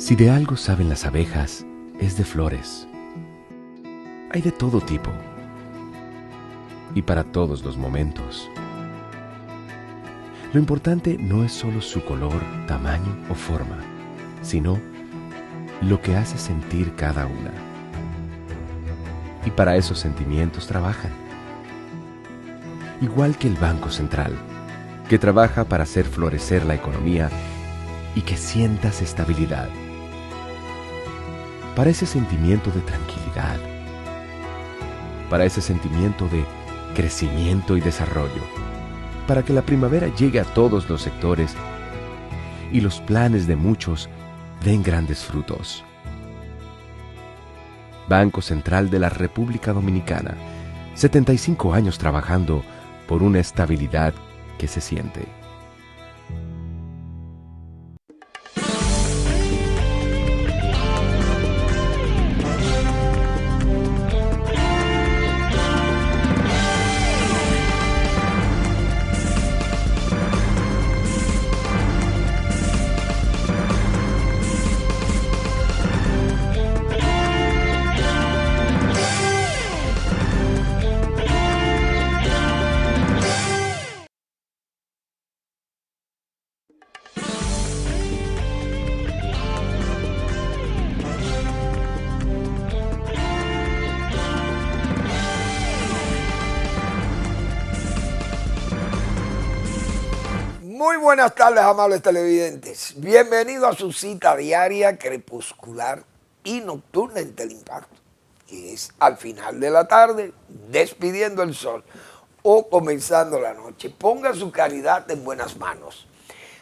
Si de algo saben las abejas, es de flores. Hay de todo tipo y para todos los momentos. Lo importante no es solo su color, tamaño o forma, sino lo que hace sentir cada una. Y para esos sentimientos trabajan. Igual que el Banco Central, que trabaja para hacer florecer la economía y que sientas estabilidad. Para ese sentimiento de tranquilidad, para ese sentimiento de crecimiento y desarrollo, para que la primavera llegue a todos los sectores y los planes de muchos den grandes frutos. Banco Central de la República Dominicana, 75 años trabajando por una estabilidad que se siente. Muy buenas tardes, amables televidentes. Bienvenidos a su cita diaria, crepuscular y nocturna en Teleimpacto, que es al final de la tarde, despidiendo el sol o comenzando la noche. Ponga su caridad en buenas manos.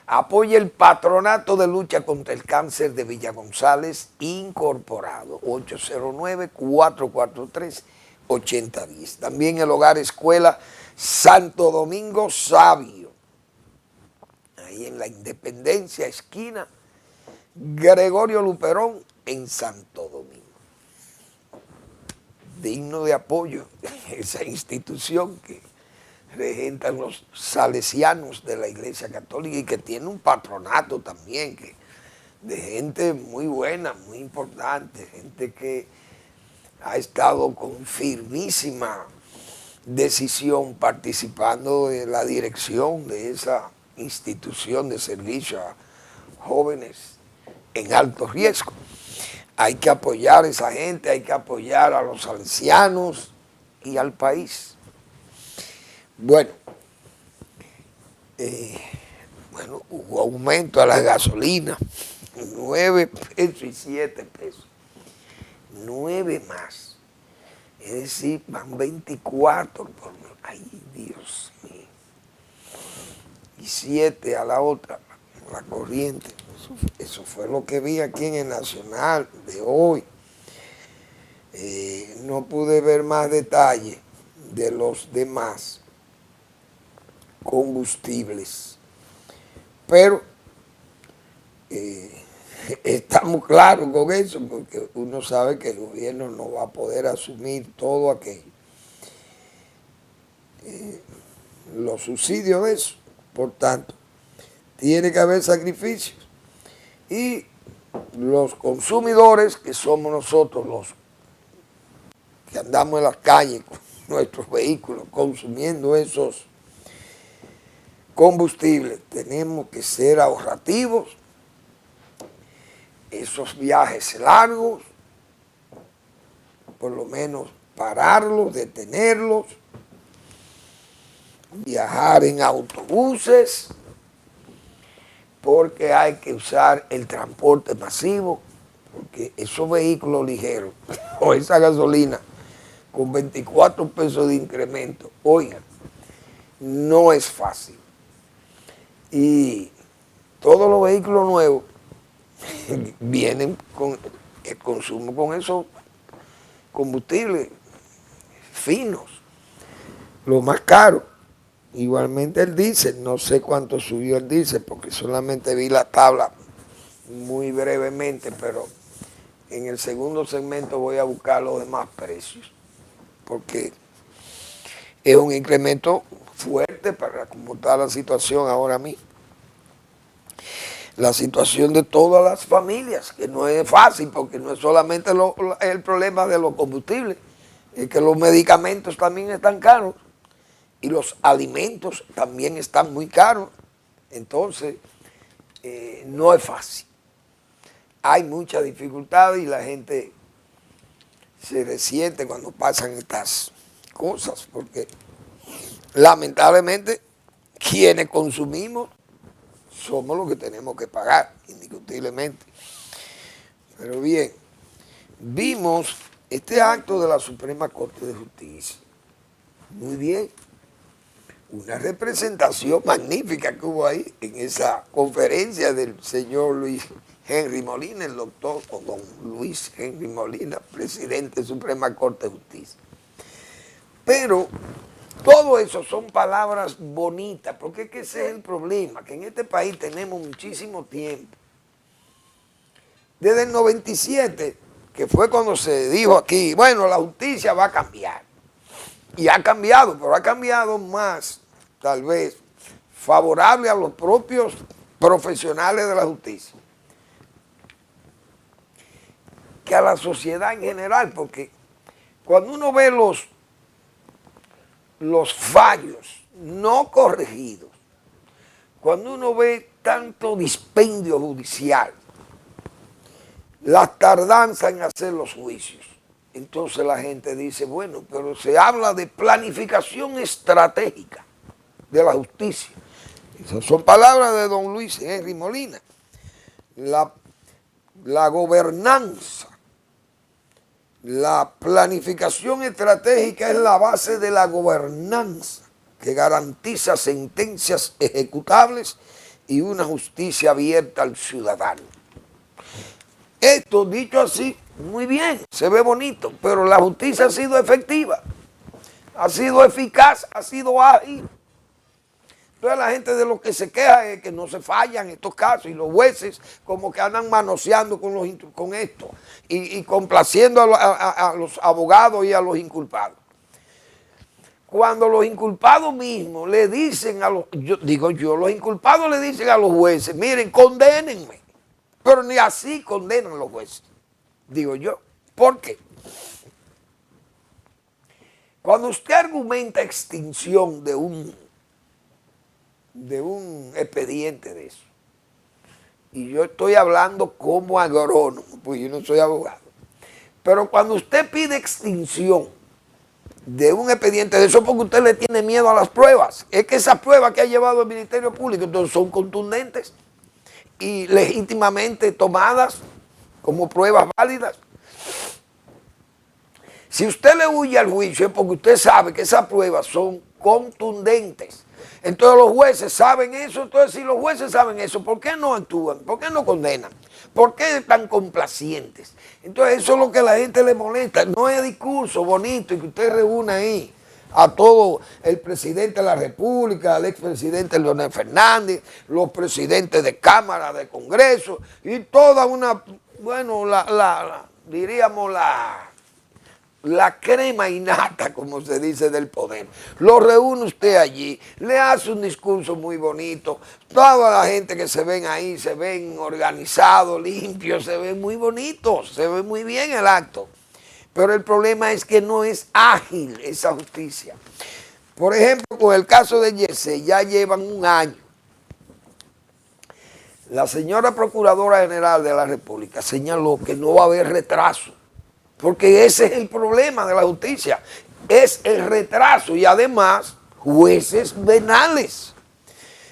Apoye el Patronato de Lucha contra el Cáncer de Villa González Incorporado, 809-443-8010. También el Hogar Escuela Santo Domingo Sabio, ahí en la Independencia, esquina Gregorio Luperón, en Santo Domingo. Digno de apoyo esa institución que regentan los salesianos de la Iglesia Católica y que tiene un patronato también de gente muy buena, muy importante, gente que ha estado con firmísima decisión participando de la dirección de esa institución de servicio a jóvenes en alto riesgo. Hay que apoyar a esa gente, hay que apoyar a los salesianos y al país. Bueno, hubo aumento a la gasolina, 9 pesos y 7 pesos, 9 más, es decir, van 24 por mes. Ay, Dios mío. Y 7 a la otra, la corriente. Eso fue lo que vi aquí en el Nacional de hoy. No pude ver más detalles de los demás combustibles, pero estamos claros con eso, porque uno sabe que el gobierno no va a poder asumir todo aquello. Los subsidios de eso. Por tanto, tiene que haber sacrificios. Y los consumidores, que somos nosotros los que andamos en las calles con nuestros vehículos consumiendo esos combustibles, tenemos que ser ahorrativos. Esos viajes largos, por lo menos pararlos, detenerlos, viajar en autobuses, porque hay que usar el transporte masivo, porque esos vehículos ligeros o esa gasolina con 24 pesos de incremento, oigan, no es fácil. Y todos los vehículos nuevos vienen con el consumo con esos combustibles finos, lo más caro. Igualmente el diésel, no sé cuánto subió el diésel porque solamente vi la tabla muy brevemente, pero en el segundo segmento voy a buscar los demás precios, porque es un incremento fuerte para cómo está la situación ahora mismo. la situación de todas las familias, que no es fácil, porque no es solamente el problema de los combustibles, es que los medicamentos también están caros y los alimentos también están muy caros. Entonces, no es fácil. Hay mucha dificultad y la gente se resiente cuando pasan estas cosas, porque lamentablemente quienes consumimos somos los que tenemos que pagar, indiscutiblemente. Pero bien, vimos este acto de la Suprema Corte de Justicia. Muy bien. Una representación magnífica que hubo ahí en esa conferencia del señor Luis Henry Molina, el doctor o don Luis Henry Molina, presidente de Suprema Corte de Justicia. Pero todo eso son palabras bonitas, porque es que ese es el problema, que en este país tenemos muchísimo tiempo. Desde el 97, que fue cuando se dijo aquí, bueno, la justicia va a cambiar. Y ha cambiado, pero ha cambiado más, tal vez, favorable a los propios profesionales de la justicia que a la sociedad en general, porque cuando uno ve los fallos no corregidos, cuando uno ve tanto dispendio judicial, la tardanza en hacer los juicios, entonces la gente dice, bueno, pero se habla de planificación estratégica de la justicia. Esas son palabras de don Luis Henry Molina. La gobernanza, la planificación estratégica es la base de la gobernanza que garantiza sentencias ejecutables y una justicia abierta al ciudadano. Esto dicho así, muy bien, se ve bonito, pero la justicia ha sido efectiva, ha sido eficaz, ha sido ágil. Entonces la gente de lo que se queja es que no se fallan estos casos y los jueces como que andan manoseando con esto y complaciendo a los abogados y a los inculpados. Cuando los inculpados mismos le dicen los inculpados le dicen a los jueces, miren, condénenme, pero ni así condenan los jueces, digo yo. ¿Por qué? Cuando usted argumenta extinción de un expediente de eso, y yo estoy hablando como agrónomo, pues yo no soy abogado, pero cuando usted pide extinción de un expediente de eso porque usted le tiene miedo a las pruebas, es que esas pruebas que ha llevado el Ministerio Público entonces son contundentes y legítimamente tomadas como pruebas válidas. Si usted le huye al juicio es porque usted sabe que esas pruebas son contundentes. Entonces los jueces saben eso. Entonces si los jueces saben eso, ¿por qué no actúan? ¿Por qué no condenan? ¿Por qué están complacientes? Entonces eso es lo que a la gente le molesta. No es discurso bonito y que usted reúna ahí a todo el presidente de la República, al expresidente Leonel Fernández, los presidentes de Cámara, de Congreso y toda una, bueno, diríamos la crema innata, como se dice, del poder. Lo reúne usted allí, le hace un discurso muy bonito, toda la gente que se ven ahí, se ven organizados, limpios, se ven muy bonitos, se ve muy bien el acto. Pero el problema es que no es ágil esa justicia. Por ejemplo, con el caso de Yesé, ya llevan un año. La señora Procuradora General de la República señaló que no va a haber retraso, porque ese es el problema de la justicia, es el retraso y además jueces venales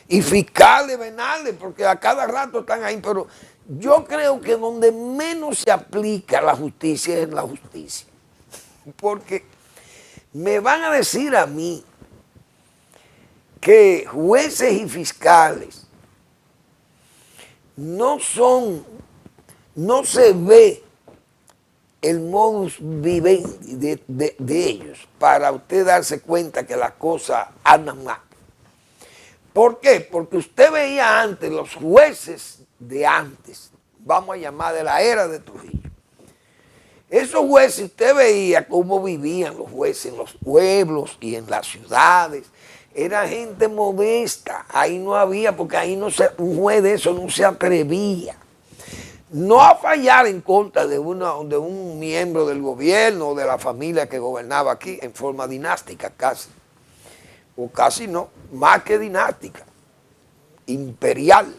y fiscales venales, porque a cada rato están ahí, pero yo creo que donde menos se aplica la justicia es en la justicia, porque me van a decir a mí que jueces y fiscales no se ve el modus vivendi de ellos para usted darse cuenta que las cosas andan mal. ¿Por qué? Porque usted veía antes, los jueces de antes, vamos a llamar de la era de Trujillo, esos jueces, usted veía cómo vivían los jueces en los pueblos y en las ciudades, era gente modesta, ahí no había, porque ahí no un juez de eso no se atrevía. No a fallar en contra de un miembro del gobierno o de la familia que gobernaba aquí en forma dinástica casi, o casi no, más que dinástica, imperial.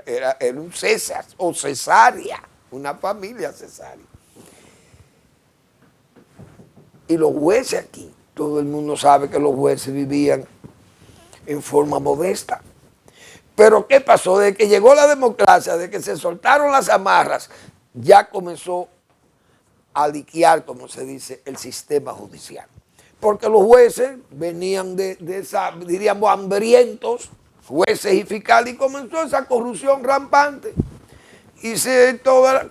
Era un César o cesárea, una familia cesárea. Y los jueces aquí, todo el mundo sabe que los jueces vivían en forma modesta. Pero ¿qué pasó? Desde que llegó la democracia, desde que se soltaron las amarras, ya comenzó a liquear, como se dice, el sistema judicial. Porque los jueces venían de esa, diríamos, hambrientos, jueces y fiscales, y comenzó esa corrupción rampante. Y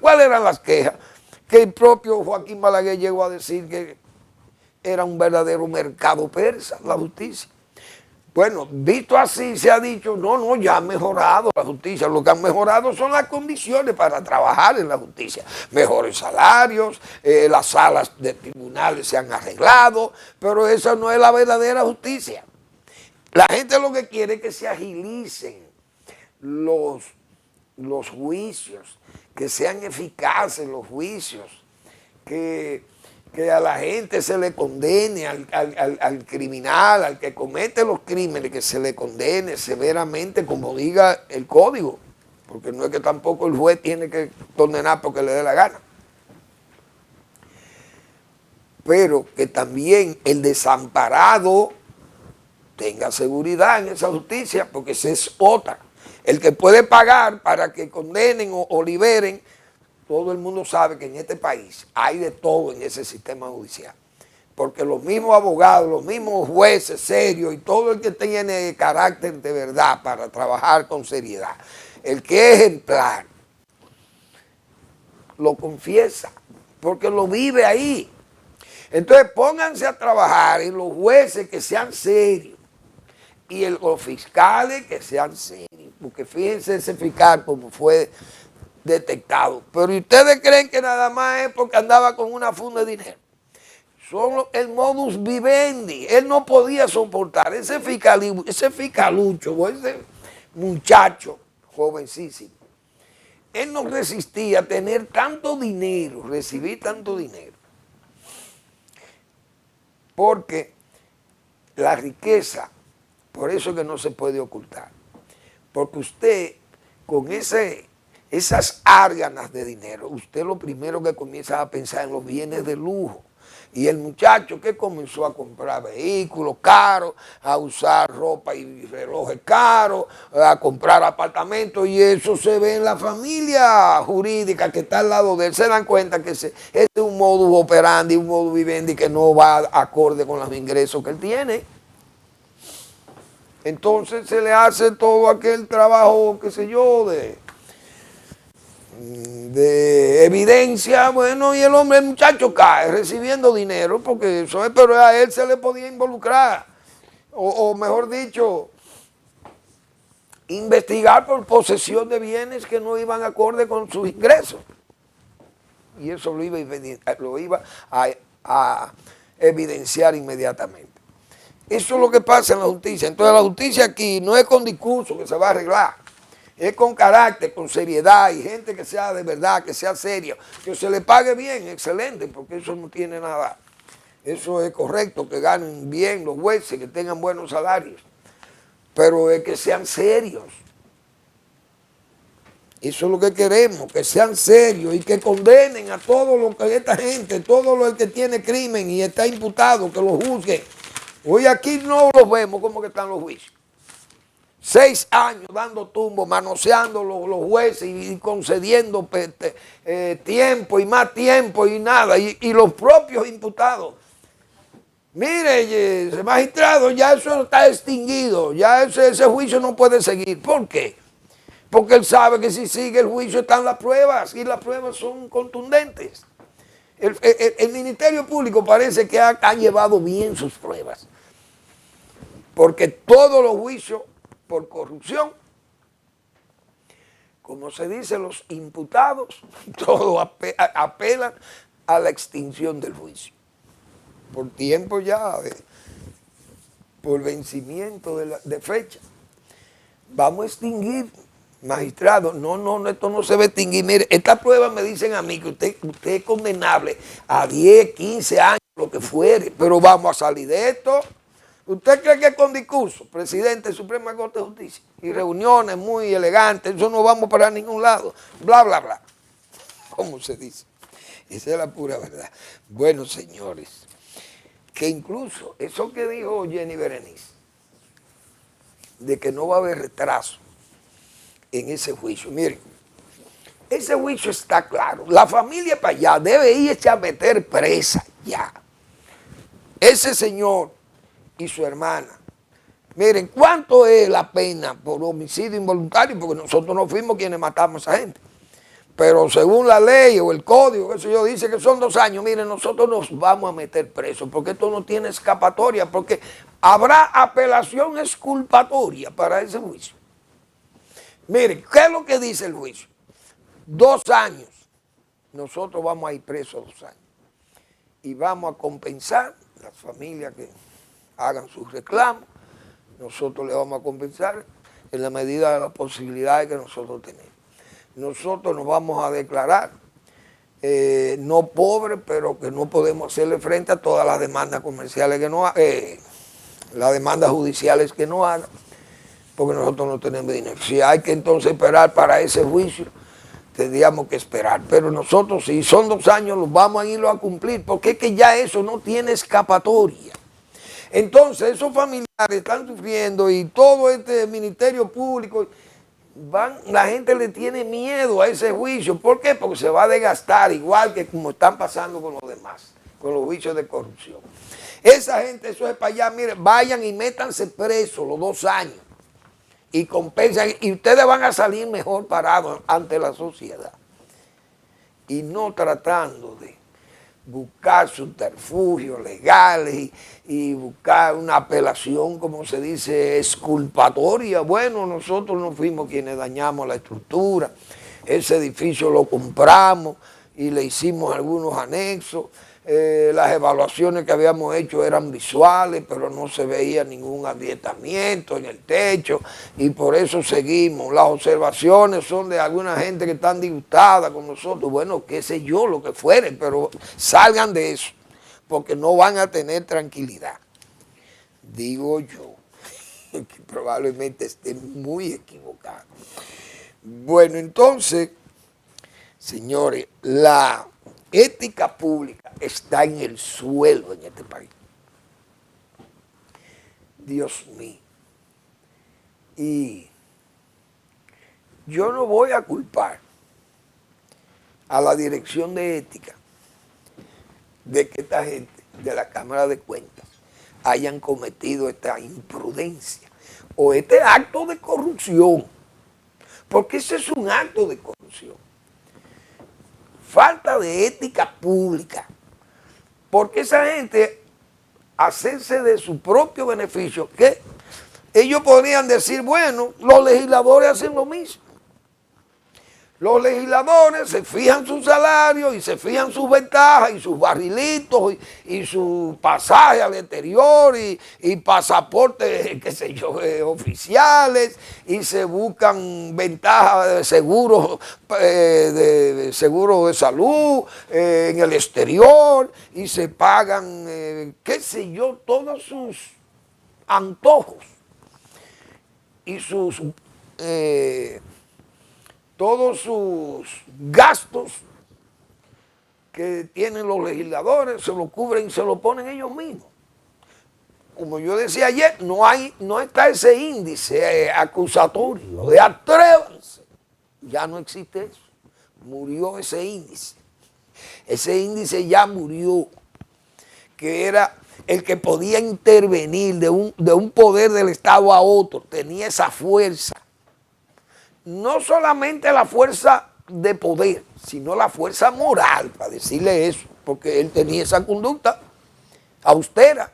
¿cuáles eran las quejas? Que el propio Joaquín Balaguer llegó a decir que era un verdadero mercado persa, la justicia. Bueno, visto así se ha dicho, no, ya ha mejorado la justicia. Lo que han mejorado son las condiciones para trabajar en la justicia. Mejores salarios, las salas de tribunales se han arreglado, pero esa no es la verdadera justicia. La gente lo que quiere es que se agilicen los juicios, que sean eficaces los juicios, que a la gente se le condene, al criminal, al que comete los crímenes, que se le condene severamente, como diga el código, porque no es que tampoco el juez tiene que condenar porque le dé la gana. Pero que también el desamparado tenga seguridad en esa justicia, porque esa es otra. El que puede pagar para que condenen o liberen, todo el mundo sabe que en este país hay de todo en ese sistema judicial. Porque los mismos abogados, los mismos jueces serios y todo el que tiene carácter de verdad para trabajar con seriedad, el que es ejemplar, lo confiesa, porque lo vive ahí. Entonces pónganse a trabajar y los jueces que sean serios y los fiscales que sean serios, porque fíjense ese fiscal como fue detectado. Pero ustedes creen que nada más es porque andaba con una funda de dinero. Son el modus vivendi. Él no podía soportar ese fiscalucho o ese muchacho jovencísimo. Él no resistía a tener tanto dinero, recibir tanto dinero. Porque la riqueza, por eso es que no se puede ocultar. Porque usted con esas árganas de dinero, usted lo primero que comienza a pensar en los bienes de lujo. Y el muchacho que comenzó a comprar vehículos caros, a usar ropa y relojes caros, a comprar apartamentos, y eso se ve en la familia jurídica que está al lado de él. Se dan cuenta que ese es un modus operandi, un modus vivendi que no va acorde con los ingresos que él tiene. Entonces se le hace todo aquel trabajo, qué sé yo, de evidencia, bueno, y el muchacho cae recibiendo dinero, porque eso es, pero a él se le podía involucrar, o mejor dicho, investigar por posesión de bienes que no iban acorde con sus ingresos. Y eso lo iba a evidenciar inmediatamente. Eso es lo que pasa en la justicia. Entonces la justicia aquí no es con discurso que se va a arreglar. Es con carácter, con seriedad, y gente que sea de verdad, que sea seria, que se le pague bien, excelente, porque eso no tiene nada. Eso es correcto, que ganen bien los jueces, que tengan buenos salarios, pero es que sean serios. Eso es lo que queremos, que sean serios y que condenen a todo lo que esta gente, todo lo que tiene crimen y está imputado, que lo juzguen. Hoy aquí no los vemos como que están los juicios. 6 años dando tumbo, manoseando los jueces y concediendo tiempo y más tiempo y nada. Y los propios imputados. Mire, ese magistrado, ya eso está extinguido, ya ese juicio no puede seguir. ¿Por qué? Porque él sabe que si sigue el juicio están las pruebas y las pruebas son contundentes. El Ministerio Público parece que ha llevado bien sus pruebas. Porque todos los juicios por corrupción, como se dice, los imputados, todos apelan a la extinción del juicio. Por tiempo ya, por vencimiento de fecha. Vamos a extinguir, magistrado. No, esto no se va a extinguir. Mire, esta prueba me dicen a mí que usted es condenable a 10, 15 años, lo que fuere, pero vamos a salir de esto. ¿Usted cree que con discurso, presidente de Suprema Corte de Justicia, y reuniones muy elegantes, eso no vamos para ningún lado, bla, bla, bla? ¿Cómo se dice? Esa es la pura verdad. Bueno, señores, que incluso eso que dijo Jenny Berenice, de que no va a haber retraso en ese juicio. Miren, ese juicio está claro. La familia para allá debe irse a meter presa ya. Ese señor y su hermana. Miren, ¿cuánto es la pena por homicidio involuntario? Porque nosotros no fuimos quienes matamos a esa gente. Pero según la ley o el código, eso yo dice que son 2 años. Miren, nosotros nos vamos a meter presos porque esto no tiene escapatoria, porque habrá apelación exculpatoria para ese juicio. Miren, ¿qué es lo que dice el juicio? 2 años. Nosotros vamos a ir presos 2 años. Y vamos a compensar las familias que hagan sus reclamos. Nosotros le vamos a compensar en la medida de las posibilidades que nosotros tenemos. Nosotros nos vamos a declarar no pobres, pero que no podemos hacerle frente a todas las demandas comerciales que no las demandas judiciales que no hagan, porque nosotros no tenemos dinero. Si hay que entonces esperar para ese juicio, tendríamos que esperar. Pero nosotros, si son 2 años, los vamos a irlo a cumplir, porque es que ya eso no tiene escapatoria. Entonces, esos familiares están sufriendo y todo este Ministerio Público, la gente le tiene miedo a ese juicio. ¿Por qué? Porque se va a desgastar, igual que como están pasando con los demás, con los juicios de corrupción. Esa gente, eso es para allá, miren, vayan y métanse presos los 2 años y compensan, y ustedes van a salir mejor parados ante la sociedad. Y no tratando de buscar subterfugios legales y buscar una apelación, como se dice, exculpatoria. Bueno, nosotros no fuimos quienes dañamos la estructura, ese edificio lo compramos y le hicimos algunos anexos. Las evaluaciones que habíamos hecho eran visuales, pero no se veía ningún agrietamiento en el techo y por eso seguimos. Las observaciones son de alguna gente que están disgustada con nosotros. Bueno, qué sé yo, lo que fuere, pero salgan de eso, porque no van a tener tranquilidad. Digo yo, que probablemente esté muy equivocado. Bueno, entonces, señores, la ética pública está en el suelo en este país. Dios mío. Y yo no voy a culpar a la dirección de ética de que esta gente de la Cámara de Cuentas hayan cometido esta imprudencia o este acto de corrupción, porque ese es un acto de corrupción. Falta de ética pública, porque esa gente hacerse de su propio beneficio, que ellos podrían decir, bueno, los legisladores hacen lo mismo. Los legisladores se fijan su salario y se fijan sus ventajas y sus barrilitos y su pasaje al exterior y pasaportes, qué sé yo, oficiales, y se buscan ventajas de seguros de salud en el exterior y se pagan, qué sé yo, todos sus antojos y todos sus gastos que tienen los legisladores, se lo cubren y se lo ponen ellos mismos. Como yo decía ayer, no está ese índice acusatorio de atrévanse. Ya no existe eso. Murió ese índice. Ese índice ya murió, que era el que podía intervenir de un poder del Estado a otro, tenía esa fuerza. No solamente la fuerza de poder, sino la fuerza moral, para decirle eso, porque él tenía esa conducta austera.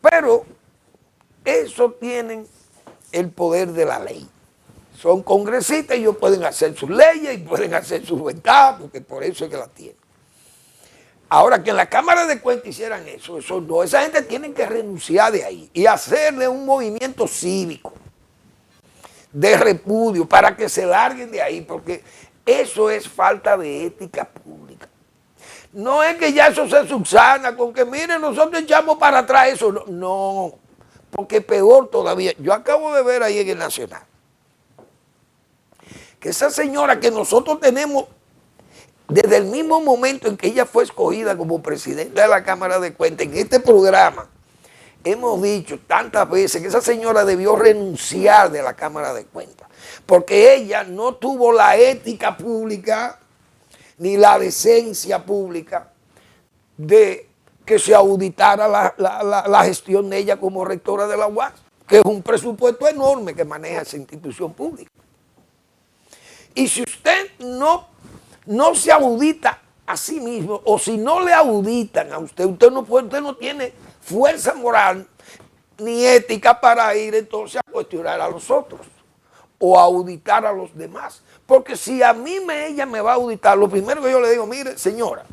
Pero eso tienen el poder de la ley. Son congresistas y ellos pueden hacer sus leyes y pueden hacer sus ventajas, porque por eso es que las tienen. Ahora, que en la Cámara de Cuentas hicieran eso no. Esa gente tiene que renunciar de ahí y hacerle un movimiento cívico de repudio para que se larguen de ahí, porque eso es falta de ética pública. No es que ya eso se subsana con que, miren, nosotros echamos para atrás eso. No, no, porque peor todavía. Yo acabo de ver ahí en el Nacional que esa señora que nosotros tenemos desde el mismo momento en que ella fue escogida como presidenta de la Cámara de Cuentas, en este programa, hemos dicho tantas veces que esa señora debió renunciar de la Cámara de Cuentas, porque ella no tuvo la ética pública ni la decencia pública de que se auditara la gestión de ella como rectora de la UAS, que es un presupuesto enorme que maneja esa institución pública. Y si usted no se audita a sí mismo, o si no le auditan a usted, usted no tiene fuerza moral ni ética para ir entonces a cuestionar a los otros o a auditar a los demás. Porque si a mí ella me va a auditar, lo primero que yo le digo, mire, señora,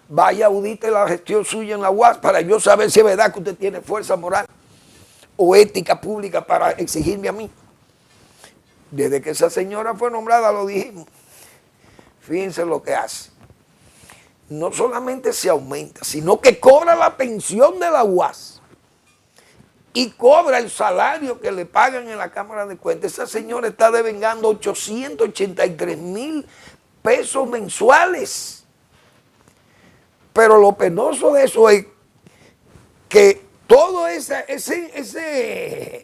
vaya audite la gestión suya en la UAS para yo saber si es verdad que usted tiene fuerza moral o ética pública para exigirme a mí. Desde que esa señora fue nombrada lo dijimos. Fíjense lo que hace. No solamente se aumenta, sino que cobra la pensión de la UAS y cobra el salario que le pagan en la Cámara de Cuentas. Esa señora está devengando 883,000 pesos mensuales. Pero lo penoso de eso es que todo ese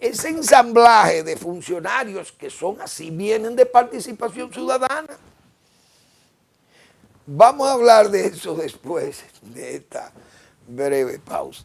ensamblaje de funcionarios que son así vienen de participación ciudadana. Vamos a hablar de eso después de esta breve pausa.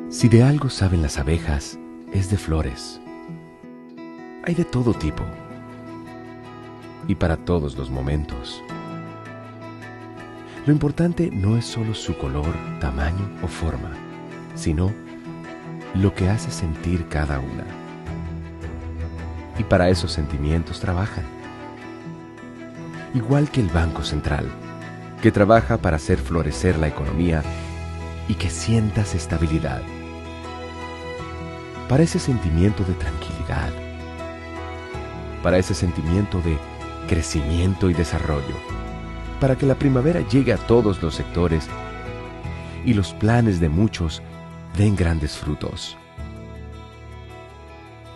Si de algo saben las abejas, es de flores. Hay de todo tipo y para todos los momentos. Lo importante no es solo su color, tamaño o forma, sino lo que hace sentir cada una. Y para esos sentimientos trabajan. Igual que el Banco Central, que trabaja para hacer florecer la economía y que sientas estabilidad. Para ese sentimiento de tranquilidad, para ese sentimiento de crecimiento y desarrollo, para que la primavera llegue a todos los sectores y los planes de muchos den grandes frutos.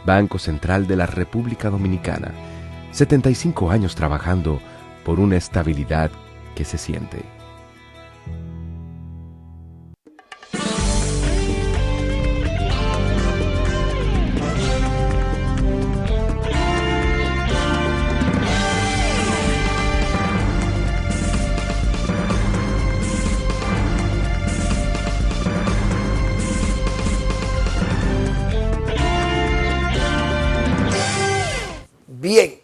Banco Central de la República Dominicana, 75 años trabajando por una estabilidad que se siente. Bien,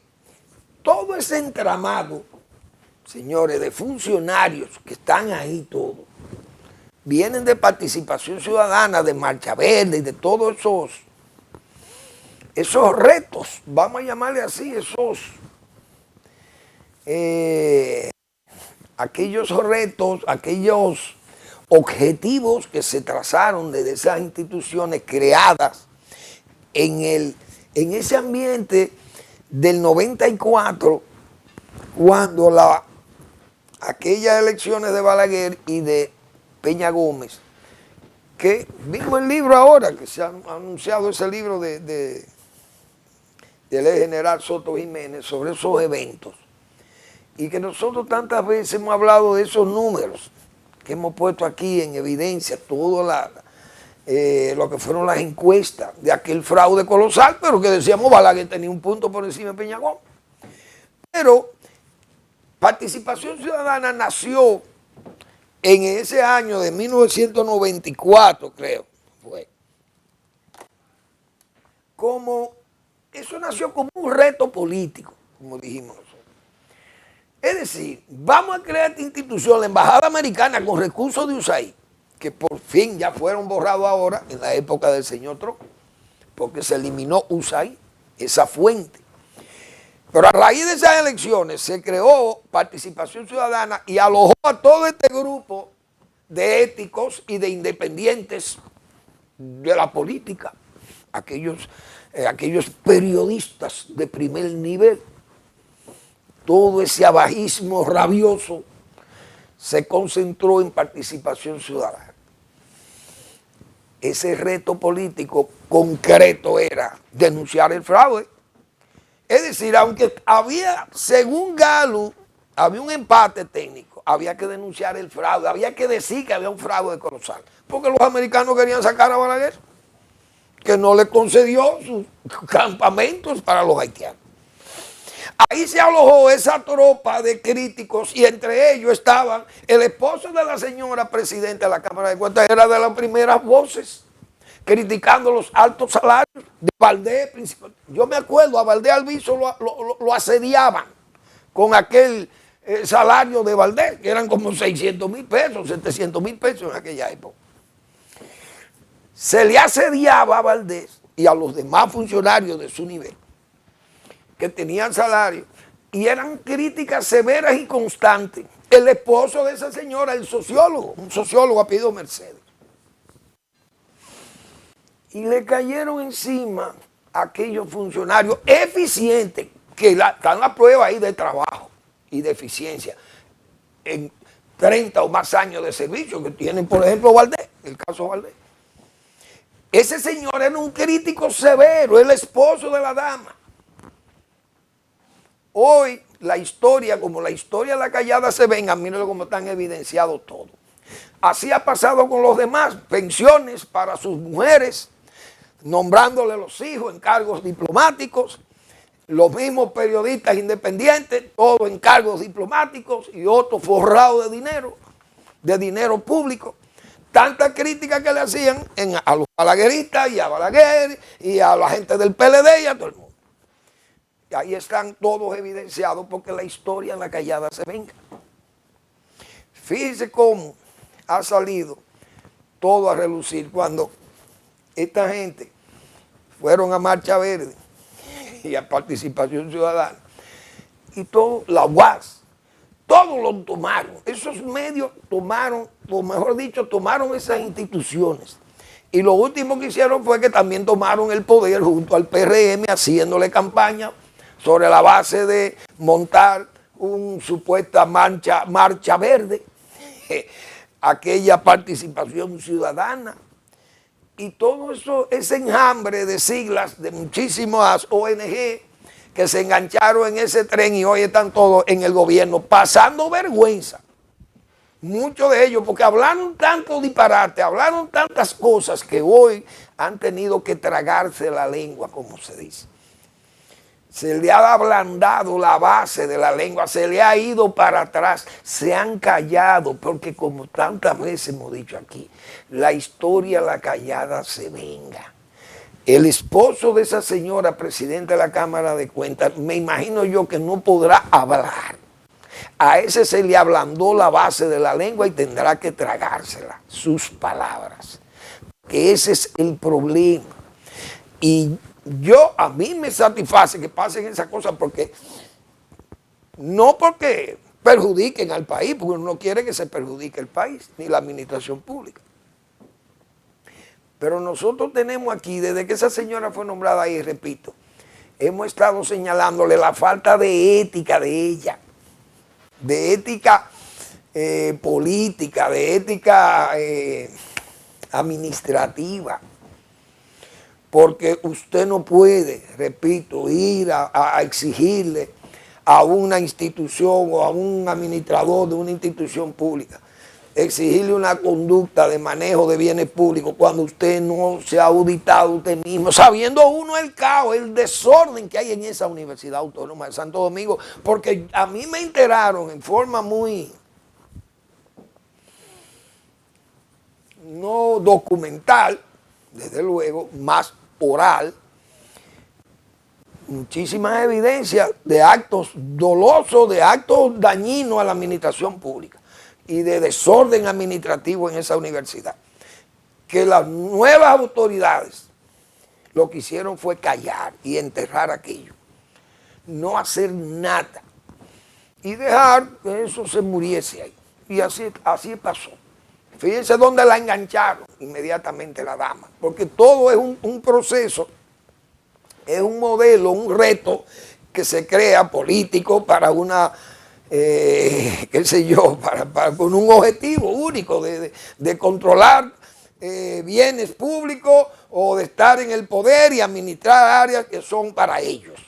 todo ese entramado, señores, de funcionarios que están ahí todos, vienen de participación ciudadana, de Marcha Verde y de todos esos retos, vamos a llamarle así, aquellos retos, aquellos objetivos que se trazaron desde esas instituciones creadas en ese ambiente del 94, cuando aquellas elecciones de Balaguer y de Peña Gómez, que vimos el libro ahora, que se ha anunciado ese libro de del ex general Soto Jiménez sobre esos eventos. Y que nosotros tantas veces hemos hablado de esos números que hemos puesto aquí en evidencia, todo lo que fueron las encuestas de aquel fraude colosal, pero que decíamos Balaguer tenía un punto por encima de Peñagón. Pero Participación Ciudadana nació en ese año de 1994, creo, fue. Eso nació como un reto político, como dijimos nosotros. Es decir, vamos a crear esta institución, la Embajada Americana, con recursos de USAID, que por fin ya fueron borrados ahora, en la época del señor Trump, porque se eliminó USAID, esa fuente. Pero a raíz de esas elecciones se creó Participación Ciudadana y alojó a todo este grupo de éticos y de independientes de la política, aquellos periodistas de primer nivel. Todo ese abajismo rabioso se concentró en Participación Ciudadana. Ese reto político concreto era denunciar el fraude. Es decir, aunque había, según Galo, había un empate técnico, había que denunciar el fraude, había que decir que había un fraude colosal, porque los americanos querían sacar a Balaguer, que no le concedió sus campamentos para los haitianos. Ahí se alojó esa tropa de críticos y entre ellos estaban el esposo de la señora presidenta de la Cámara de Cuentas, era de las primeras voces, criticando los altos salarios de Valdés. Yo me acuerdo, a Valdés Alviso lo asediaban con aquel salario de Valdés, que eran como 600,000 pesos, 700,000 pesos en aquella época. Se le asediaba a Valdés y a los demás funcionarios de su nivel, que tenían salario, y eran críticas severas y constantes. El esposo de esa señora, el sociólogo, un sociólogo apellido Mercedes. Y le cayeron encima a aquellos funcionarios eficientes, que están las pruebas ahí de trabajo y de eficiencia, en 30 o más años de servicio que tienen, por ejemplo, Valdés, el caso Valdés. Ese señor era un crítico severo, el esposo de la dama. Hoy la historia, como la historia de la Callada se venga, mírenlo como están evidenciados todo. Así ha pasado con los demás, pensiones para sus mujeres, nombrándole los hijos en cargos diplomáticos, los mismos periodistas independientes, todos en cargos diplomáticos y otros forrados de dinero público. Tanta crítica que le hacían a los balagueristas y a Balaguer y a la gente del PLD y a todo el mundo. Y ahí están todos evidenciados porque la historia en la Callada se venga. Fíjense cómo ha salido todo a relucir cuando esta gente fueron a Marcha Verde y a Participación Ciudadana y todo, la UAS, todos lo tomaron, esos medios tomaron, o mejor dicho, tomaron esas instituciones. Y lo último que hicieron fue que también tomaron el poder junto al PRM haciéndole campaña sobre la base de montar una supuesta marcha verde, aquella Participación Ciudadana. Y todo eso, ese enjambre de siglas de muchísimas ONG que se engancharon en ese tren y hoy están todos en el gobierno pasando vergüenza. Muchos de ellos, porque hablaron tanto disparate, hablaron tantas cosas que hoy han tenido que tragarse la lengua, como se dice. Se le ha ablandado la base de la lengua, se le ha ido para atrás, se han callado, porque como tantas veces hemos dicho aquí, la historia la callada se venga. El esposo de esa señora presidenta de la Cámara de Cuentas, me imagino yo que no podrá hablar. A ese se le ablandó la base de la lengua y tendrá que tragársela, sus palabras. Que ese es el problema. Y a mí me satisface que pasen esas cosas porque, no porque perjudiquen al país, porque uno no quiere que se perjudique el país, ni la administración pública. Pero nosotros tenemos aquí, desde que esa señora fue nombrada ahí, repito, hemos estado señalándole la falta de ética de ella, de ética política, de ética administrativa. porque usted no puede, repito, ir a exigirle a una institución o a un administrador de una institución pública, exigirle una conducta de manejo de bienes públicos cuando usted no se ha auditado usted mismo, sabiendo uno el caos, el desorden que hay en esa Universidad Autónoma de Santo Domingo, porque a mí me enteraron en forma muy no documental, desde luego, más oral, muchísimas evidencias de actos dolosos, de actos dañinos a la administración pública y de desorden administrativo en esa universidad, que las nuevas autoridades lo que hicieron fue callar y enterrar aquello, no hacer nada y dejar que eso se muriese ahí. Y así pasó. Fíjense dónde la engancharon inmediatamente la dama, porque todo es un proceso, es un modelo, un reto que se crea político para una, qué sé yo, con un objetivo único de controlar bienes públicos o de estar en el poder y administrar áreas que son para ellos.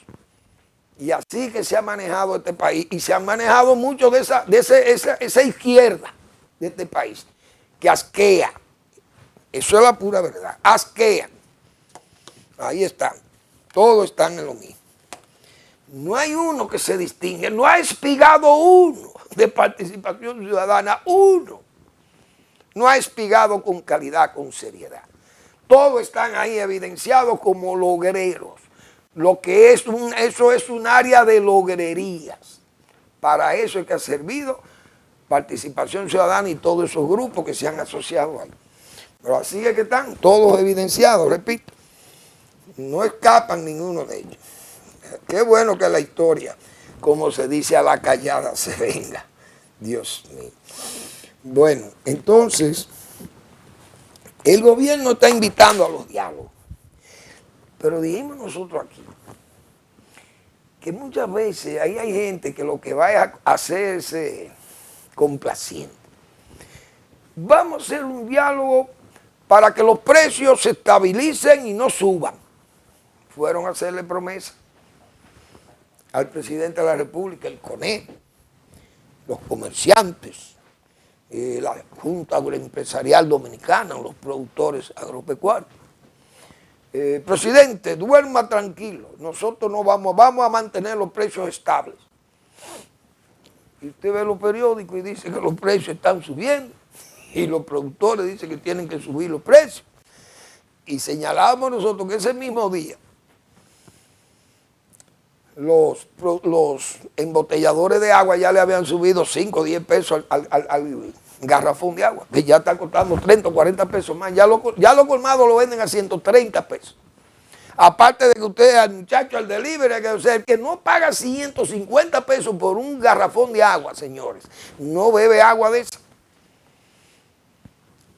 Y así que se ha manejado este país, y se han manejado mucho de esa izquierda de este país, que asquea. Eso es la pura verdad, asquea. Ahí están, todos están en lo mismo. No hay uno que se distingue, no ha espigado uno de participación ciudadana, uno. No ha espigado con calidad, con seriedad. Todos están ahí evidenciados como logreros. Lo que es eso es un área de logrerías. Para eso es que ha servido Participación Ciudadana y todos esos grupos que se han asociado ahí. Pero así es que están todos evidenciados, repito. No escapan ninguno de ellos. Qué bueno que la historia, como se dice, a la callada se venga. Dios mío. Bueno, entonces, el gobierno está invitando a los diálogos. Pero dijimos nosotros aquí que muchas veces ahí hay gente que lo que va a hacerse complaciente. Vamos a hacer un diálogo para que los precios se estabilicen y no suban. Fueron a hacerle promesa al presidente de la República, el CONE, los comerciantes, la Junta Empresarial Dominicana, los productores agropecuarios. Presidente, duerma tranquilo, nosotros no vamos a mantener los precios estables. Y usted ve los periódicos y dice que los precios están subiendo y los productores dicen que tienen que subir los precios. Y señalamos nosotros que ese mismo día los embotelladores de agua ya le habían subido 5 o 10 pesos al garrafón de agua, que ya está costando 30 o 40 pesos más. Ya lo colmado lo venden a 130 pesos. Aparte de que usted, al muchacho, al delivery, que no paga 150 pesos por un garrafón de agua, señores, no bebe agua de esa.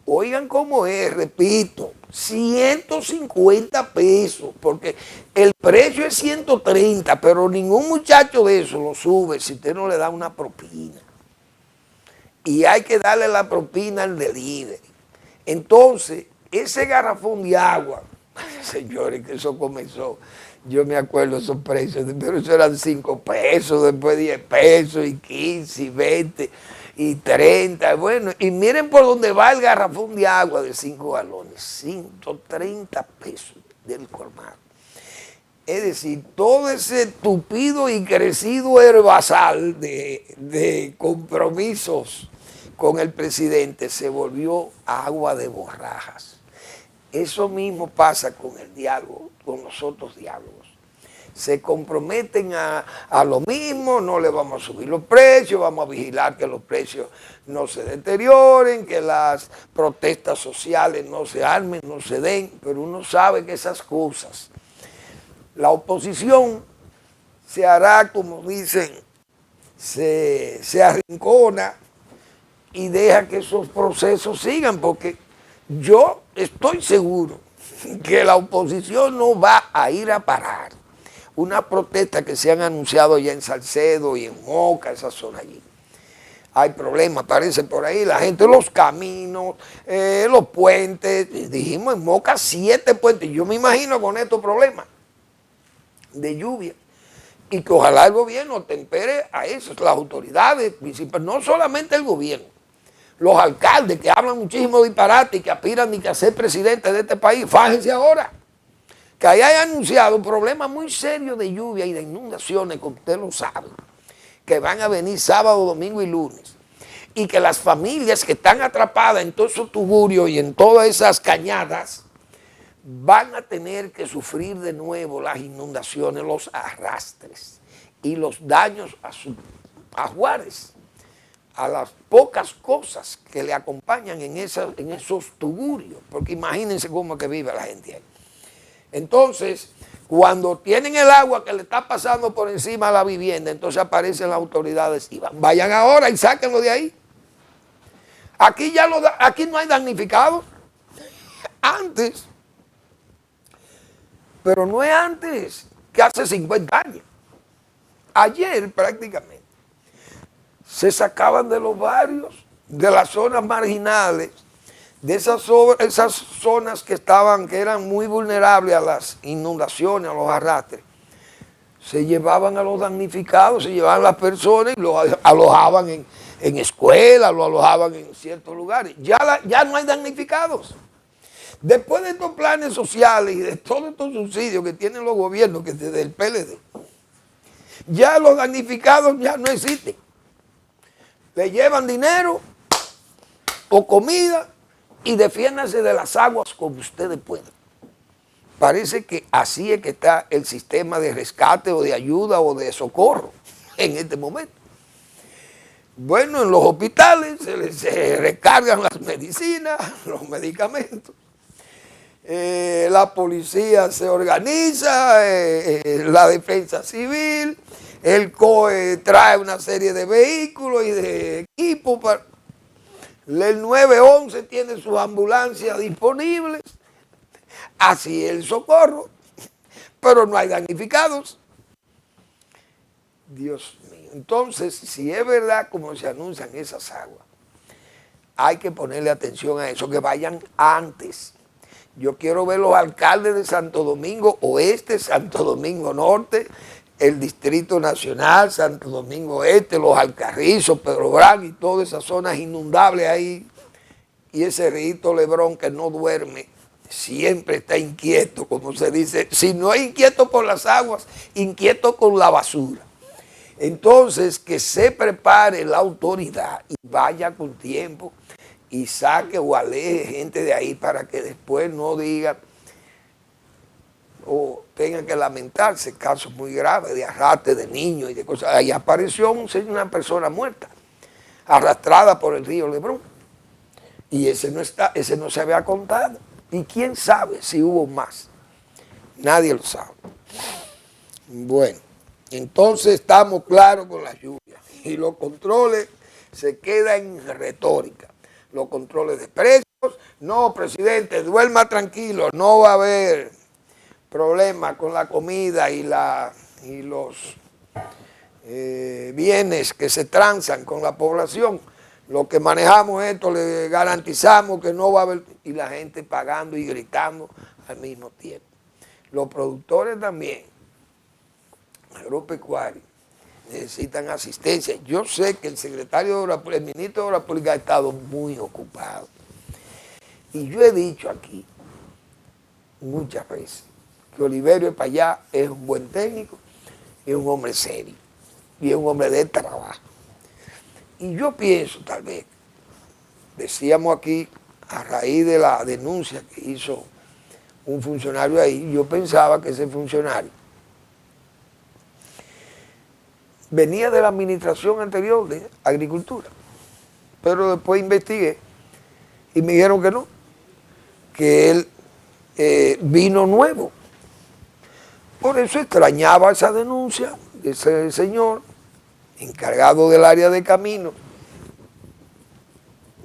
Oigan cómo es, repito, 150 pesos, porque el precio es 130, pero ningún muchacho de eso lo sube si usted no le da una propina. Y hay que darle la propina al delivery. Entonces, ese garrafón de agua, señores, que eso comenzó, yo me acuerdo esos precios, pero eso eran 5 pesos, después 10 pesos, y 15, y 20, y 30, bueno, y miren por dónde va el garrafón de agua de 5 galones, 130 pesos del colmado. Es decir, todo ese tupido y crecido herbazal de compromisos con el presidente se volvió agua de borrajas. Eso mismo pasa con el diálogo, con los otros diálogos. Se comprometen a lo mismo, no le vamos a subir los precios, vamos a vigilar que los precios no se deterioren, que las protestas sociales no se armen, no se den, pero uno sabe que esas cosas, la oposición se hará, como dicen, se arrincona y deja que esos procesos sigan, porque yo estoy seguro que la oposición no va a ir a parar una protesta que se han anunciado ya en Salcedo y en Moca, esa zona allí. hay problemas, aparecen por ahí, la gente, los caminos, los puentes. Dijimos en Moca 7 puentes. Yo me imagino con estos problemas de lluvia. Y que ojalá el gobierno tempere a eso, las autoridades principales, no solamente el gobierno, los alcaldes que hablan muchísimo disparate y que aspiran a ser presidentes de este país. Fájense ahora que ahí hay anunciado un problema muy serio de lluvia y de inundaciones, que usted lo sabe, que van a venir sábado, domingo y lunes, y que las familias que están atrapadas en todos esos tuburios y en todas esas cañadas van a tener que sufrir de nuevo las inundaciones, los arrastres y los daños a Juárez, a las pocas cosas que le acompañan en esos tuburios, porque imagínense cómo es que vive la gente ahí. Entonces, cuando tienen el agua que le está pasando por encima a la vivienda, entonces aparecen las autoridades y vayan ahora y sáquenlo de ahí. Aquí aquí no hay damnificados. Antes, pero no es antes que hace 50 años. Ayer prácticamente se sacaban de los barrios, de las zonas marginales, de esas zonas que eran muy vulnerables a las inundaciones, a los arrastres. Se llevaban a los damnificados, se llevaban a las personas y los alojaban en escuelas, los alojaban en ciertos lugares. Ya no hay damnificados. Después de estos planes sociales y de todos estos subsidios que tienen los gobiernos, que desde el PLD, ya los damnificados ya no existen. Le llevan dinero o comida y defiéndanse de las aguas como ustedes puedan. Parece que así es que está el sistema de rescate o de ayuda o de socorro en este momento. Bueno, en los hospitales se recargan las medicinas, los medicamentos. La policía se organiza, la defensa civil, el COE trae una serie de vehículos y de equipos. El 911 tiene sus ambulancias disponibles, así el socorro, pero no hay damnificados. Dios mío. Entonces, si es verdad como se anuncian esas aguas, hay que ponerle atención a eso, que vayan antes. Yo quiero ver los alcaldes de Santo Domingo Oeste, Santo Domingo Norte, el Distrito Nacional, Santo Domingo Este, los Alcarrizos, Pedro Brán y todas esas zonas inundables ahí. Y ese río Lebrón que no duerme, siempre está inquieto, como se dice. Si no es inquieto por las aguas, inquieto con la basura. Entonces, que se prepare la autoridad y vaya con tiempo y saque o aleje gente de ahí para que después no digan o tengan que lamentarse casos muy graves de arrastre de niños y de cosas. Ahí apareció una persona muerta, arrastrada por el río Lebrón. Y ese no se había contado. Y quién sabe si hubo más. Nadie lo sabe. Bueno, entonces estamos claros con la lluvia. Y los controles se quedan en retórica. Los controles de precios. No, presidente, duerma tranquilo. No va a haber problemas con la comida y los bienes que se transan con la población. Los que manejamos esto le garantizamos que no va a haber, y la gente pagando y gritando al mismo tiempo. Los productores también, agropecuarios, necesitan asistencia. Yo sé que el ministro de Obras Públicas ha estado muy ocupado. Y yo he dicho aquí muchas veces que Oliverio Espaillat es un buen técnico, es un hombre serio y es un hombre de trabajo. Y yo pienso, tal vez, decíamos aquí, a raíz de la denuncia que hizo un funcionario ahí, yo pensaba que ese funcionario venía de la administración anterior de Agricultura, pero después investigué y me dijeron que no, que él vino nuevo. Por eso extrañaba esa denuncia de ese señor encargado del área de caminos,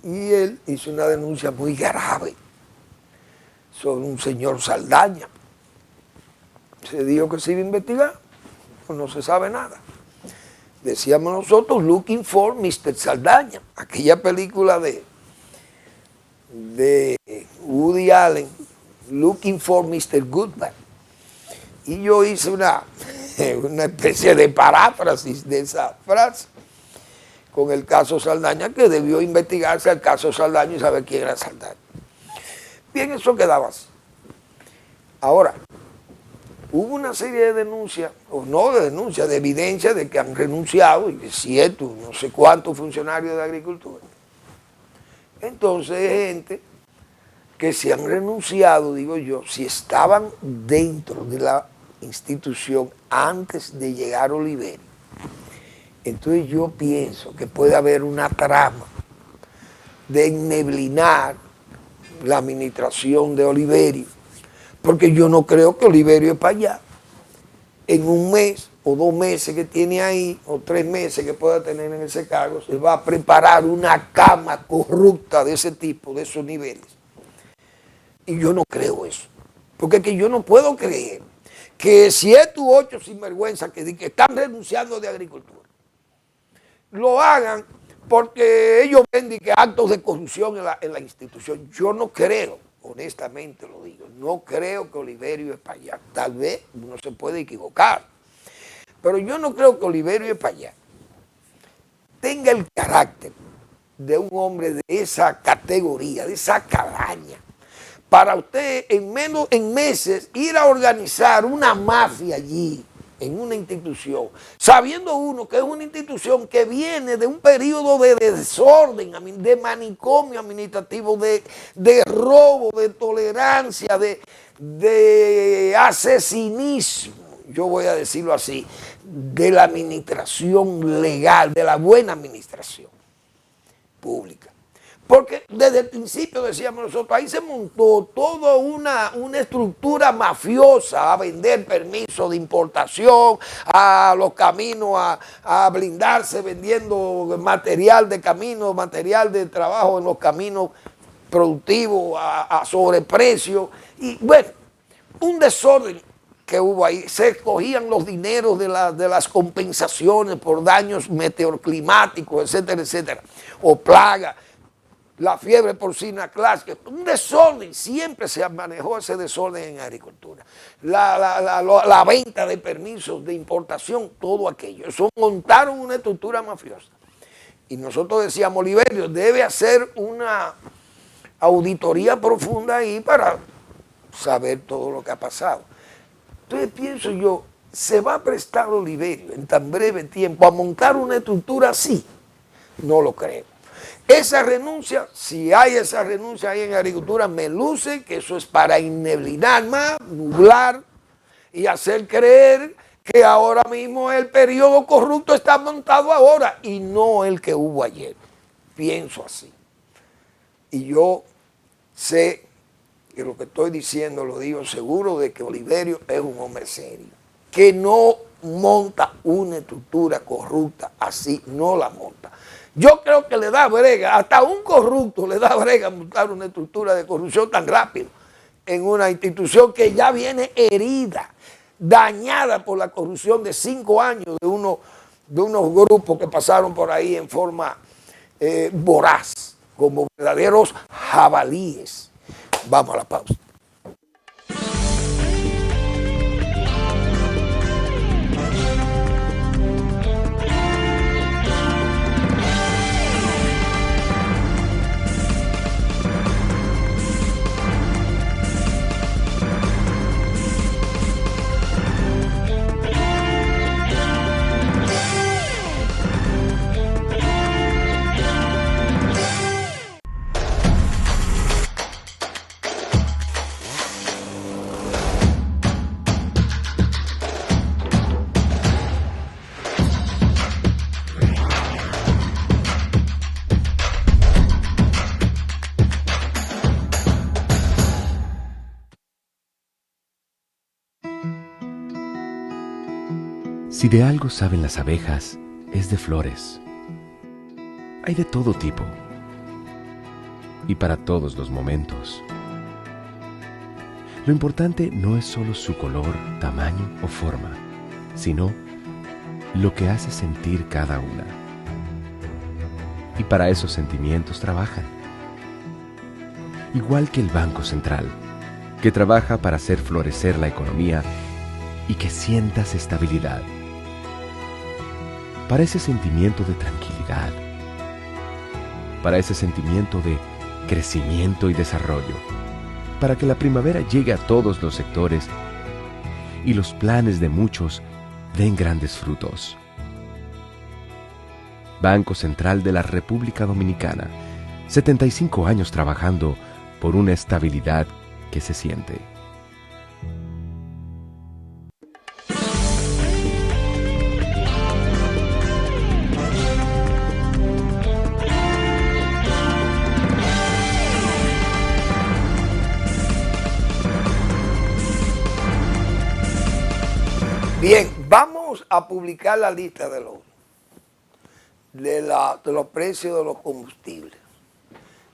y él hizo una denuncia muy grave sobre un señor Saldaña. Se dijo que se iba a investigar, pues no se sabe nada. decíamos nosotros, Looking for Mr. Saldaña, aquella película de Woody Allen, Looking for Mr. Goodman. Y yo hice una especie de paráfrasis de esa frase con el caso Saldaña, que debió investigarse el caso Saldaña y saber quién era Saldaña. Bien, eso quedaba así. Ahora, hubo una serie de denuncias, o no de denuncias, de evidencia de que han renunciado, y es cierto, no sé cuántos funcionarios de agricultura. Entonces, gente que se han renunciado, digo yo, si estaban dentro de la institución antes de llegar Oliverio. Entonces yo pienso que puede haber una trama de enneblinar la administración de Oliverio, porque yo no creo que Oliverio es para allá. En un mes o 2 meses que tiene ahí, o 3 meses que pueda tener en ese cargo, se va a preparar una cama corrupta de ese tipo, de esos niveles. Y yo no creo eso, porque es que yo no puedo creer que 7 u 8 sinvergüenzas que están renunciando de agricultura, lo hagan porque ellos ven que actos de corrupción en la institución. Yo no creo, honestamente lo digo, no creo que Oliverio es para allá. Tal vez uno se puede equivocar, pero yo no creo que Oliverio es para allá. Tenga el carácter de un hombre de esa categoría, de esa calaña, para usted en meses ir a organizar una mafia allí, en una institución, sabiendo uno que es una institución que viene de un periodo de desorden, de manicomio administrativo, de robo, de tolerancia, de asesinismo, yo voy a decirlo así, de la administración legal, de la buena administración pública. Porque desde el principio decíamos nosotros, ahí se montó toda una estructura mafiosa a vender permisos de importación, a los caminos, a blindarse vendiendo material de camino, material de trabajo en los caminos productivos a sobreprecio. Y bueno, un desorden que hubo ahí. Se escogían los dineros de las compensaciones por daños meteoroclimáticos, etcétera, etcétera, o plagas. La fiebre porcina clásica, un desorden, siempre se manejó ese desorden en agricultura. La venta de permisos de importación, todo aquello. Eso montaron una estructura mafiosa. Y nosotros decíamos, Oliverio debe hacer una auditoría profunda ahí para saber todo lo que ha pasado. Entonces pienso yo, ¿se va a prestar Oliverio en tan breve tiempo a montar una estructura así? No lo creo. Esa renuncia, si hay esa renuncia ahí en agricultura, me luce que eso es para enneblinar más, nublar y hacer creer que ahora mismo el periodo corrupto está montado ahora y no el que hubo ayer. Pienso así. Y yo sé que lo que estoy diciendo lo digo seguro de que Oliverio es un hombre serio, que no monta una estructura corrupta así, no la monta. Yo creo que le da brega, hasta un corrupto le da brega montar una estructura de corrupción tan rápido en una institución que ya viene herida, dañada por la corrupción de 5 años de unos grupos que pasaron por ahí en forma voraz, como verdaderos jabalíes. Vamos a la pausa. Si de algo saben las abejas, es de flores. Hay de todo tipo y para todos los momentos. Lo importante no es solo su color, tamaño o forma, sino lo que hace sentir cada una. Y para esos sentimientos trabajan. Igual que el Banco Central, que trabaja para hacer florecer la economía y que sientas estabilidad. Para ese sentimiento de tranquilidad. Para ese sentimiento de crecimiento y desarrollo. Para que la primavera llegue a todos los sectores y los planes de muchos den grandes frutos. Banco Central de la República Dominicana, 75 años trabajando por una estabilidad que se siente. Bien, vamos a publicar la lista de los precios de los combustibles.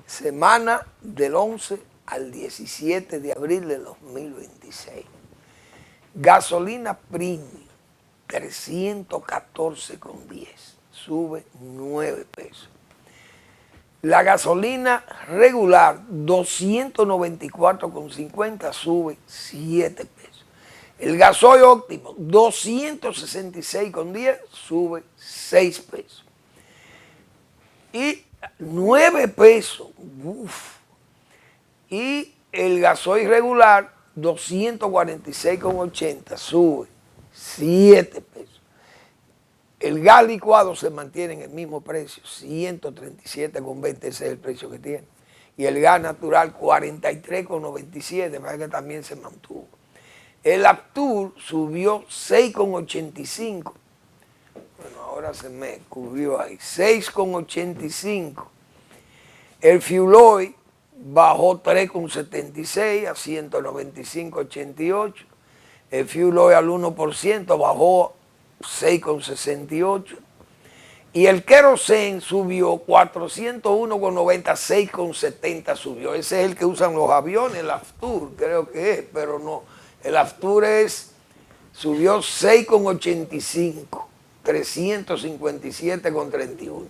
Semana del 11 al 17 de abril de 2026. Gasolina premium, 314,10, sube 9 pesos. La gasolina regular, 294,50, sube 7 pesos. El gasoil óptimo, 266,10, sube 6 pesos. Y 9 pesos. Uf. Y el gasoil regular, 246,80, sube 7 pesos. El gas licuado se mantiene en el mismo precio, 137,20, ese es el precio que tiene. Y el gas natural, 43,97, parece que también se mantuvo. El Aptur subió 6,85. Bueno, ahora se me cubrió ahí. 6,85. El Fuel Oil bajó 3,76 a 195,88. El Fuel Oil al 1% bajó 6,68. Y el kerosene subió 401,90, 6,70 subió. Ese es el que usan los aviones, el Aptur, creo que es, pero no. El Aptur subió 6,85, 357,31.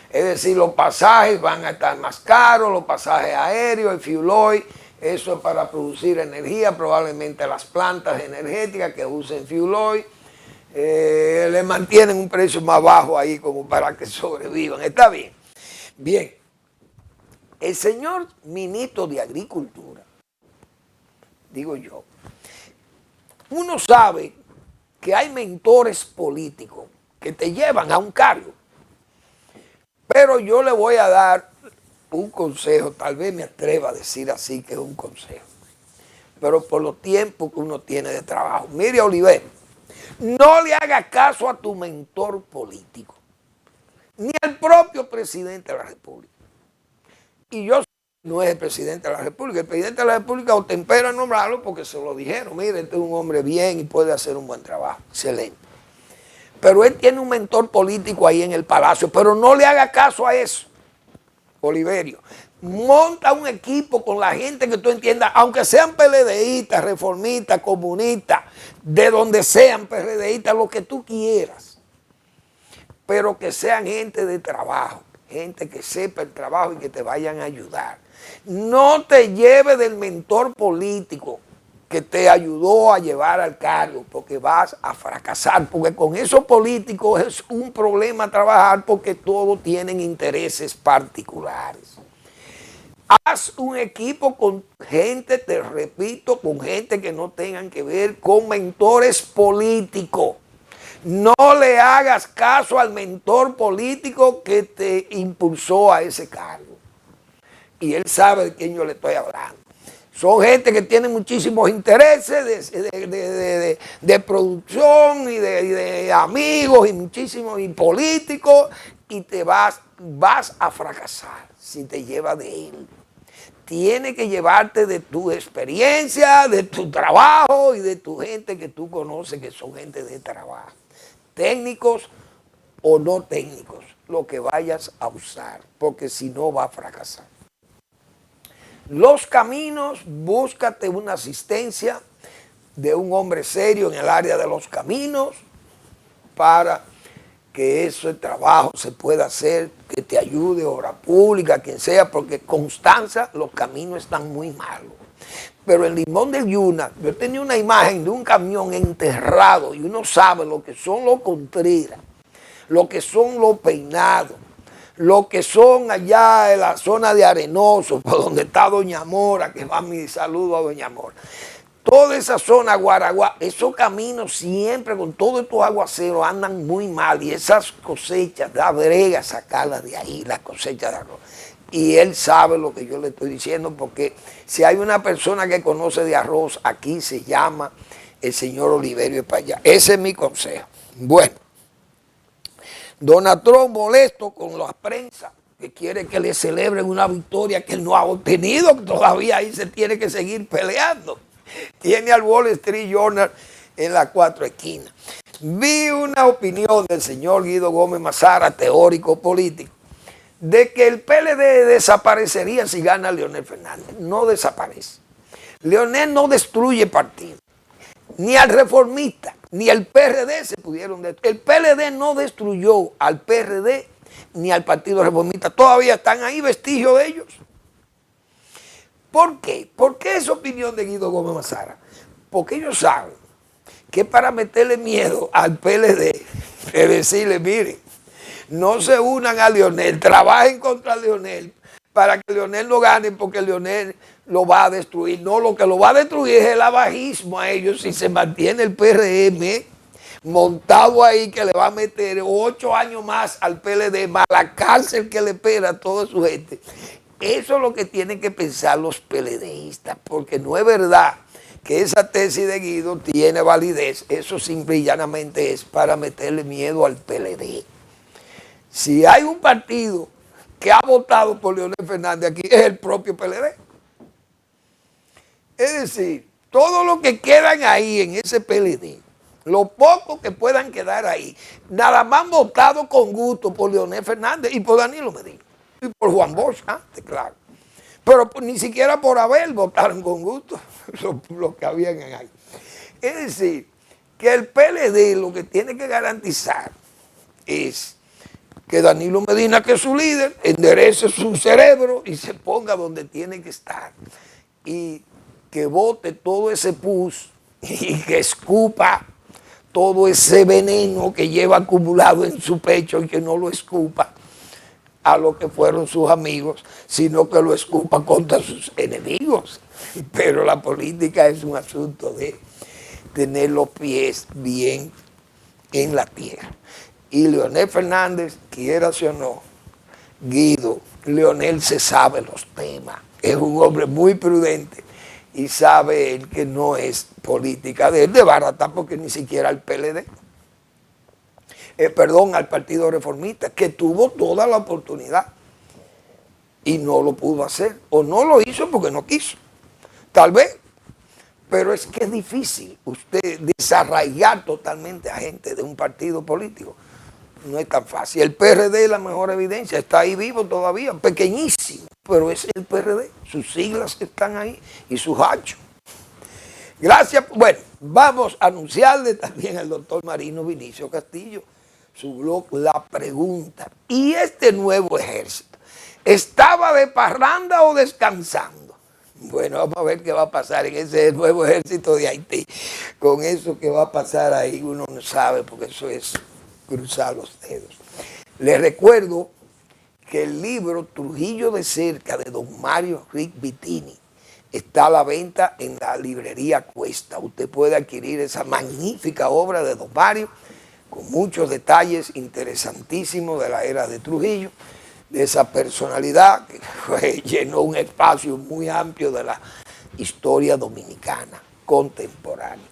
Es decir, los pasajes van a estar más caros, los pasajes aéreos, el fuel oil, eso es para producir energía, probablemente las plantas energéticas que usen fuel oil, le mantienen un precio más bajo ahí como para que sobrevivan. Está bien. Bien, el señor ministro de Agricultura, digo yo, uno sabe que hay mentores políticos que te llevan a un cargo, pero yo le voy a dar un consejo, tal vez me atreva a decir así que es un consejo, pero por los tiempos que uno tiene de trabajo. Mire, Oliver, no le hagas caso a tu mentor político, ni al propio presidente de la República. Y yo no es el presidente de la República. El presidente de la República o tempera a nombrarlo porque se lo dijeron. Mire, este es un hombre bien y puede hacer un buen trabajo. Excelente. Pero él tiene un mentor político ahí en el palacio. Pero no le haga caso a eso, Oliverio. Monta un equipo con la gente que tú entiendas, aunque sean PLDistas, reformistas, comunistas, de donde sean PRDistas, lo que tú quieras. Pero que sean gente de trabajo, gente que sepa el trabajo y que te vayan a ayudar. No te lleves del mentor político que te ayudó a llevar al cargo, porque vas a fracasar, porque con esos políticos es un problema trabajar porque todos tienen intereses particulares. Haz un equipo con gente, te repito, con gente que no tengan que ver con mentores políticos. No le hagas caso al mentor político que te impulsó a ese cargo. Y él sabe de quién yo le estoy hablando. Son gente que tiene muchísimos intereses de producción y de amigos y muchísimos y políticos, y te vas a fracasar si te llevas de él. Tiene que llevarte de tu experiencia, de tu trabajo y de tu gente que tú conoces que son gente de trabajo. Técnicos o no técnicos, lo que vayas a usar, porque si no va a fracasar. Los caminos, búscate una asistencia de un hombre serio en el área de los caminos para que ese trabajo se pueda hacer, que te ayude, obra pública, quien sea, porque Constanza los caminos están muy malos. Pero en Limón de Yuna, yo tenía una imagen de un camión enterrado y uno sabe lo que son los Contreras, lo que son los Peinados, lo que son allá en la zona de Arenoso, por donde está Doña Mora, que va mi saludo a Doña Mora. Toda esa zona, Guaraguá, esos caminos siempre con todos estos aguaceros andan muy mal y esas cosechas, da brega sacarlas de ahí, las cosechas de arroz. Y él sabe lo que yo le estoy diciendo, porque si hay una persona que conoce de arroz, aquí se llama el señor Oliverio Espaillat. Ese es mi consejo. Bueno, Donald Trump molesto con la prensa, que quiere que le celebren una victoria que él no ha obtenido, que todavía ahí se tiene que seguir peleando. Tiene al Wall Street Journal en las 4 esquinas. Vi una opinión del señor Guido Gómez Mazara, teórico político, de que el PLD desaparecería si gana Leonel Fernández. No desaparece. Leonel no destruye partido. Ni al Reformista, ni al PRD se pudieron destruir. El PLD no destruyó al PRD ni al Partido Reformista. Todavía están ahí vestigios de ellos. ¿Por qué? ¿Por qué esa opinión de Guido Gómez Mazara? Porque ellos saben que para meterle miedo al PLD, es decirle, miren, no se unan a Leonel, trabajen contra Leonel para que Leonel no gane, porque Leonel lo va a destruir. No, lo que lo va a destruir es el abajismo a ellos si se mantiene el PRM montado ahí, que le va a meter 8 años más al PLD, más la cárcel que le espera a toda su gente. Eso es lo que tienen que pensar los PLDistas, porque no es verdad que esa tesis de Guido tiene validez. Eso simple y llanamente es para meterle miedo al PLD. Si hay un partido que ha votado por Leonel Fernández aquí, es el propio PLD. Es decir, todo lo que quedan ahí en ese PLD, lo poco que puedan quedar ahí, nada más han votado con gusto por Leonel Fernández y por Danilo Medina. Y por Juan Bosch antes, claro. Pero ni siquiera por Abel votaron con gusto lo que habían ahí. Es decir, que el PLD lo que tiene que garantizar es que Danilo Medina, que es su líder, enderece su cerebro y se ponga donde tiene que estar. Y que bote todo ese pus y que escupa todo ese veneno que lleva acumulado en su pecho y que no lo escupa a lo que fueron sus amigos, sino que lo escupa contra sus enemigos. Pero la política es un asunto de tener los pies bien en la tierra. Y Leonel Fernández, quieras o no, Guido, Leonel se sabe los temas, es un hombre muy prudente y sabe él que no es política de él, de barata, porque ni siquiera el PLD. Al Partido Reformista, que tuvo toda la oportunidad y no lo pudo hacer, o no lo hizo porque no quiso, tal vez, pero es que es difícil usted desarraigar totalmente a gente de un partido político, no es tan fácil. El PRD es la mejor evidencia, está ahí vivo todavía, pequeñísimo, pero es el PRD, sus siglas están ahí y sus hachos. Gracias. Bueno, vamos a anunciarle también al doctor Marino Vinicio Castillo su blog La Pregunta. ¿Y este nuevo ejército estaba de parranda o descansando? Bueno, vamos a ver qué va a pasar en ese nuevo ejército de Haití. Con eso que va a pasar ahí uno no sabe, porque eso es cruzar los dedos. Les recuerdo que el libro Trujillo de Cerca de don Mario Rick Vitini está a la venta en la librería Cuesta. Usted puede adquirir esa magnífica obra de don Mario, con muchos detalles interesantísimos de la era de Trujillo, de esa personalidad que llenó un espacio muy amplio de la historia dominicana contemporánea.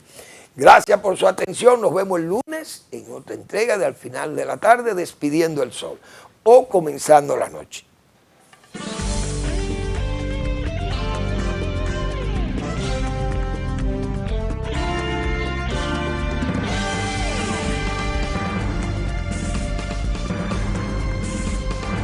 Gracias por su atención. Nos vemos el lunes en otra entrega de Al Final de la Tarde, Despidiendo el Sol o Comenzando la Noche.